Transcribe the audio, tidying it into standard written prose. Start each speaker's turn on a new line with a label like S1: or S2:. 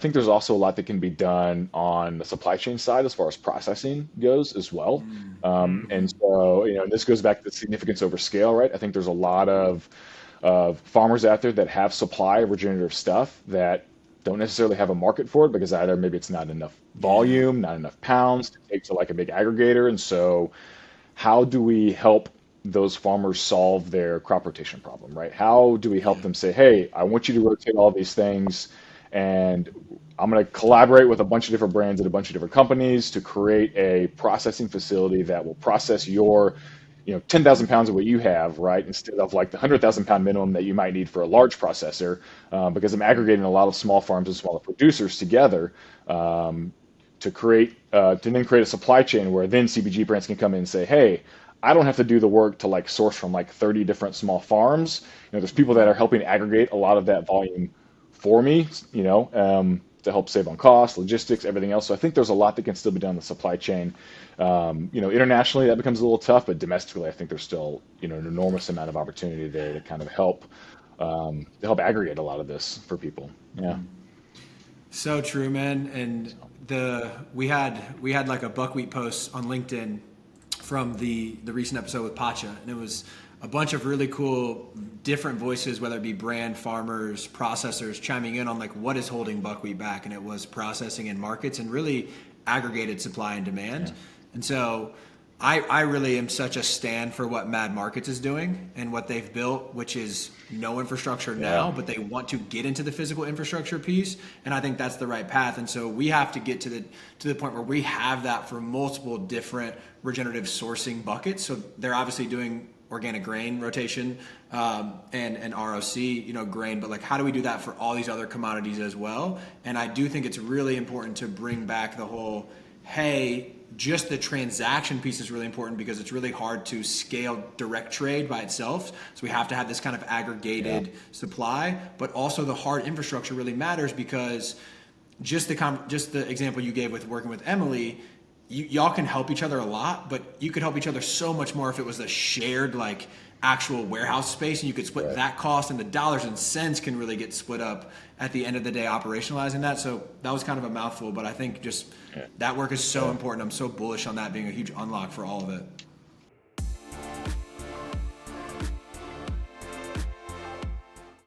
S1: think there's also a lot that can be done on the supply chain side as far as processing goes as well. And
S2: Mm-hmm.
S1: so, this goes back to the significance over scale, right? I think there's a lot of farmers out there that have supply of regenerative stuff that don't necessarily have a market for it because either maybe it's not enough
S2: Yeah.
S1: volume, not enough pounds to take to like a big aggregator. And so, how do we help those farmers solve their crop rotation problem, right? How do we help
S2: Yeah.
S1: them say, hey, I want you to rotate all these things, and I'm going to collaborate with a bunch of different brands and a bunch of different companies to create a processing facility that will process your 10,000 pounds of what you have, right? Instead of like the 100,000 pound minimum that you might need for a large processor, because I'm aggregating a lot of small farms and smaller producers together, to then create a supply chain where then CPG brands can come in and say, hey, I don't have to do the work to like source from like 30 different small farms. There's people that are helping aggregate a lot of that volume for me, to help save on cost, logistics, everything else. So I think there's a lot that can still be done in the supply chain. Internationally that becomes a little tough, but domestically I think there's still, an enormous amount of opportunity there to kind of help aggregate a lot of this for people. Yeah.
S2: So true, man. And
S1: So,
S2: we had like a buckwheat post on LinkedIn from the recent episode with Pacha, and it was a bunch of really cool different voices, whether it be brand farmers, processors, chiming in on like what is holding buckwheat back, and it was processing in markets and really aggregated supply and
S1: yeah.
S2: demand. And so I really am such a stand for what Mad Markets is doing and what they've built, which is no infrastructure
S1: Yeah.
S2: now, but they want to get into the physical infrastructure piece, and I think that's the right path. And so we have to get to the point where we have that for multiple different regenerative sourcing buckets. So they're obviously doing organic grain rotation, and ROC, grain, but like how do we do that for all these other commodities as well? And I do think it's really important to bring back the whole, hey, just the transaction piece is really important because it's really hard to scale direct trade by itself. So we have to have this kind of
S1: Yeah.
S2: aggregated supply, but also the hard infrastructure really matters because just the example you gave with working with Emily, y'all can help each other a lot, but you could help each other so much more if it was a shared like actual warehouse space and you could split
S1: Right.
S2: that cost, and the dollars and cents can really get split up at the end of the day operationalizing that. So that was kind of a mouthful, but I think just
S1: Yeah.
S2: that work is so
S1: Yeah.
S2: important. I'm so bullish on that being a huge unlock for all of it.